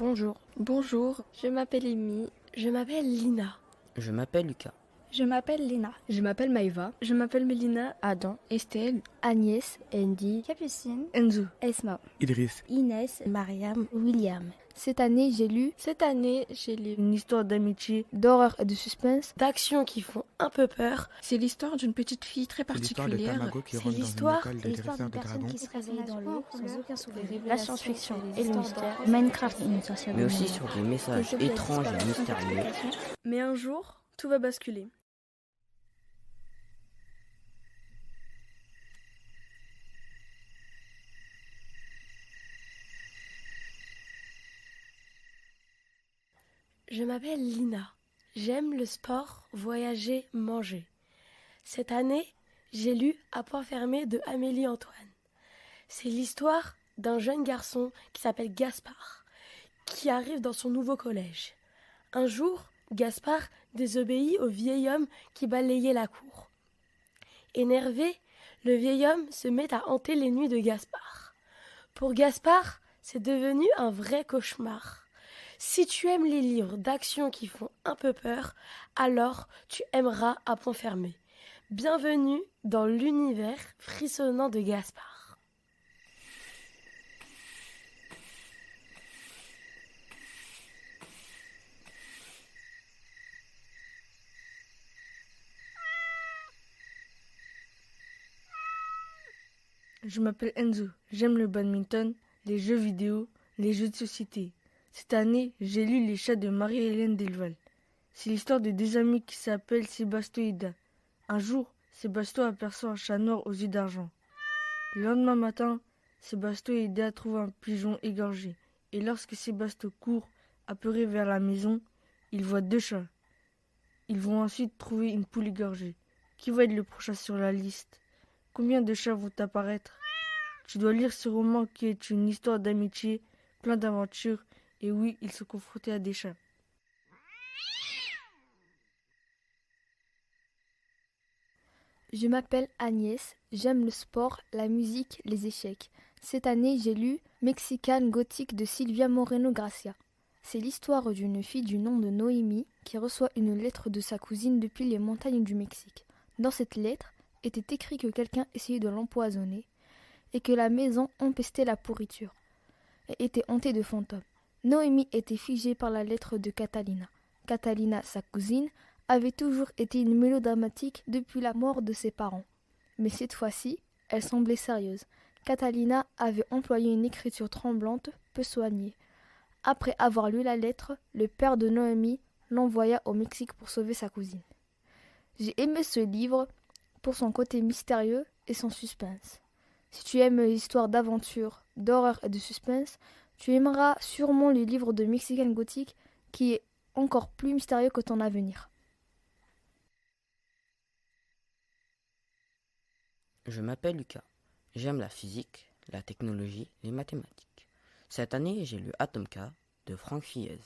Bonjour. Bonjour, je m'appelle Amy. Je m'appelle Lina. Je m'appelle Lucas. Je m'appelle Lina. Je m'appelle Maïva. Je m'appelle Mélina. Adam, Estelle, Agnès, Andy, Capucine, Enzo, Esma, Idriss, Inès, Mariam, William. Cette année, j'ai lu une histoire d'amitié, d'horreur et de suspense, D'actions qui font un peu peur. C'est l'histoire d'une petite fille très particulière. C'est l'histoire de Tamago qui rentre dans une école de dresseurs de dragons. qui se réveille dans l'eau sans aucun souvenir. La science-fiction et le mystère. Minecraft, une sorcière. Mais aussi sur des messages étranges et mystérieux. Mais un jour, tout va basculer. Je m'appelle Lina. J'aime le sport, voyager, manger. Cette année, j'ai lu À port fermé de Amélie Antoine. C'est l'histoire d'un jeune garçon qui s'appelle Gaspard, qui arrive dans son nouveau collège. Un jour, Gaspard désobéit au vieil homme qui balayait la cour. Énervé, le vieil homme se met à hanter les nuits de Gaspard. Pour Gaspard, c'est devenu un vrai cauchemar. Si tu aimes les livres d'action qui font un peu peur, alors tu aimeras À pont fermé. Bienvenue dans l'univers frissonnant de Gaspard. Je m'appelle Enzo. J'aime le badminton, les jeux vidéo, les jeux de société. Cette année, j'ai lu Les chats de Marie-Hélène Delval. C'est l'histoire de deux amis qui s'appellent Sébasto et Ida. Un jour, Sébasto aperçoit un chat noir aux yeux d'argent. Le lendemain matin, Sébasto et Ida trouvent un pigeon égorgé. Et lorsque Sébasto court, apeuré vers la maison, il voit deux chats. Ils vont ensuite trouver une poule égorgée. Qui va être le prochain sur la liste? Combien de chats vont apparaître? Tu dois lire ce roman qui est une histoire d'amitié, plein d'aventures, et oui, ils sont confrontés à des chats. Je m'appelle Agnès, j'aime le sport, la musique, les échecs. Cette année, j'ai lu Mexican Gothic de Silvia Moreno Gracia. C'est l'histoire d'une fille du nom de Noémie qui reçoit une lettre de sa cousine depuis les montagnes du Mexique. Dans cette lettre était écrit que quelqu'un essayait de l'empoisonner et que la maison empestait la pourriture et était hantée de fantômes. Noémie était figée par la lettre de Catalina. Catalina, sa cousine, avait toujours été une mélodramatique depuis la mort de ses parents. Mais cette fois-ci, elle semblait sérieuse. Catalina avait employé une écriture tremblante, peu soignée. Après avoir lu la lettre, le père de Noémie l'envoya au Mexique pour sauver sa cousine. J'ai aimé ce livre pour son côté mystérieux et son suspense. Si tu aimes l'histoire d'aventure, d'horreur et de suspense, tu aimeras sûrement le livre de Mexican Gothic qui est encore plus mystérieux que ton avenir. Je m'appelle Lucas. J'aime la physique, la technologie, les mathématiques. Cette année, j'ai lu Atomka de Franck Fiez.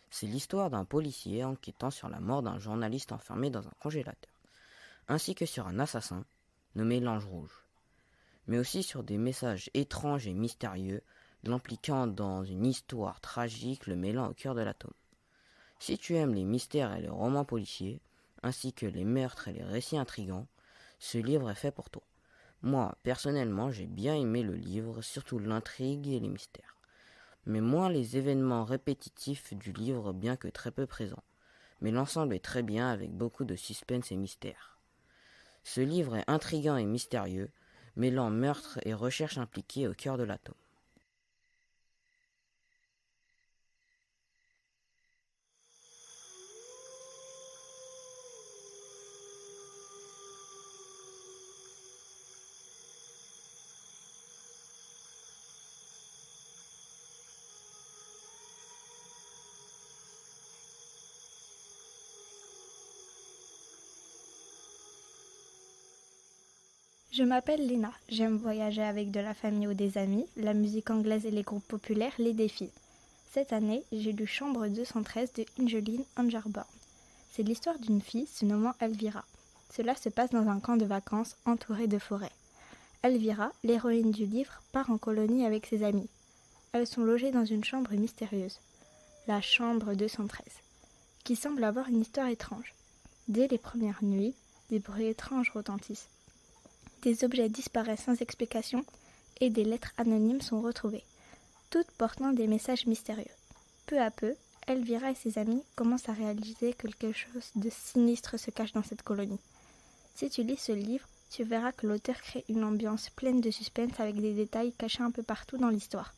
C'est l'histoire d'un policier enquêtant sur la mort d'un journaliste enfermé dans un congélateur, ainsi que sur un assassin nommé l'Ange Rouge, mais aussi sur des messages étranges et mystérieux l'impliquant dans une histoire tragique le mêlant au cœur de l'atome. Si tu aimes les mystères et les romans policiers, ainsi que les meurtres et les récits intrigants, ce livre est fait pour toi. Moi, personnellement, j'ai bien aimé le livre, surtout l'intrigue et les mystères, mais moins les événements répétitifs du livre, bien que très peu présents. Mais l'ensemble est très bien avec beaucoup de suspense et mystère. Ce livre est intriguant et mystérieux, mêlant meurtre et recherche impliquées au cœur de l'atome. Je m'appelle Lina. J'aime voyager avec de la famille ou des amis, la musique anglaise et les groupes populaires, les défis. Cette année, j'ai lu Chambre 213 de Ingeline Angerborn. C'est l'histoire d'une fille se nommant Elvira. Cela se passe dans un camp de vacances entouré de forêts. Elvira, l'héroïne du livre, part en colonie avec ses amis. Elles sont logées dans une chambre mystérieuse, la chambre 213, qui semble avoir une histoire étrange. Dès les premières nuits, des bruits étranges retentissent. Des objets disparaissent sans explication et des lettres anonymes sont retrouvées, toutes portant des messages mystérieux. Peu à peu, Elvira et ses amis commencent à réaliser que quelque chose de sinistre se cache dans cette colonie. Si tu lis ce livre, tu verras que l'auteur crée une ambiance pleine de suspense avec des détails cachés un peu partout dans l'histoire.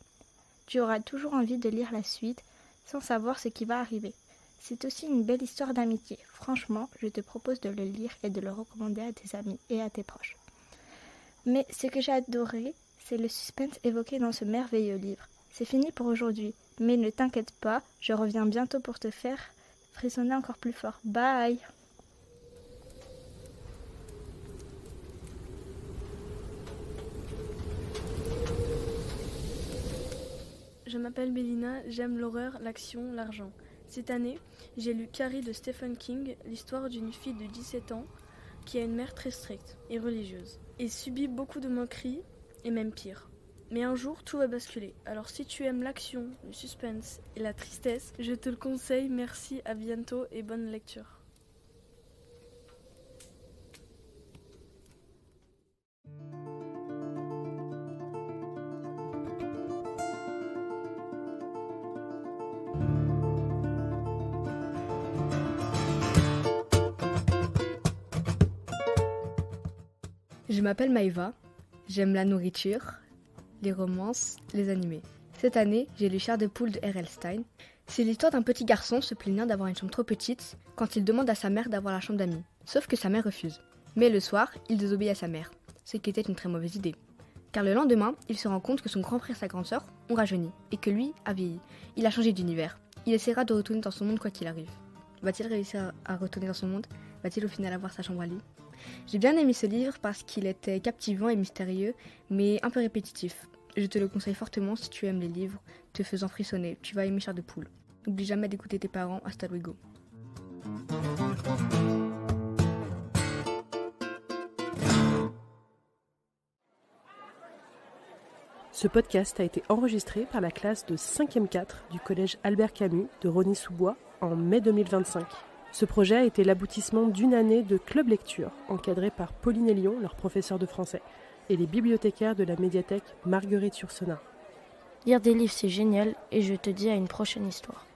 Tu auras toujours envie de lire la suite sans savoir ce qui va arriver. C'est aussi une belle histoire d'amitié. Franchement, je te propose de le lire et de le recommander à tes amis et à tes proches. Mais ce que j'ai adoré, c'est le suspense évoqué dans ce merveilleux livre. C'est fini pour aujourd'hui, mais ne t'inquiète pas, je reviens bientôt pour te faire frissonner encore plus fort. Bye! Je m'appelle Mélina, j'aime l'horreur, l'action, l'argent. Cette année, j'ai lu Carrie de Stephen King, l'histoire d'une fille de 17 ans qui a une mère très stricte et religieuse et subit beaucoup de moqueries et même pire. Mais un jour, tout va basculer. Alors si tu aimes l'action, le suspense et la tristesse, je te le conseille. Merci, à bientôt et bonne lecture. Je m'appelle Maïva, j'aime la nourriture, les romances, les animés. Cette année, j'ai lu Chair de poule de R.L. Stein. C'est l'histoire d'un petit garçon se plaignant d'avoir une chambre trop petite quand il demande à sa mère d'avoir la chambre d'amis. Sauf que sa mère refuse. Mais le soir, il désobéit à sa mère, ce qui était une très mauvaise idée. Car le lendemain, il se rend compte que son grand frère et sa grande sœur ont rajeuni et que lui a vieilli. Il a changé d'univers. Il essaiera de retourner dans son monde quoi qu'il arrive. Va-t-il réussir à retourner dans son monde? Va-t-il au final avoir sa chambre à lui? J'ai bien aimé ce livre parce qu'il était captivant et mystérieux, mais un peu répétitif. Je te le conseille fortement si tu aimes les livres te faisant frissonner. Tu vas aimer Chair de poule. N'oublie jamais d'écouter tes parents. Hasta luego. Ce podcast a été enregistré par la classe de 5e 4 du collège Albert Camus de Rosny-sous-Bois en mai 2025. Ce projet a été l'aboutissement d'une année de club lecture encadré par Pauline et Lyon, leur professeur de français, et les bibliothécaires de la médiathèque Marguerite Yourcenar. Lire des livres, c'est génial et je te dis à une prochaine histoire.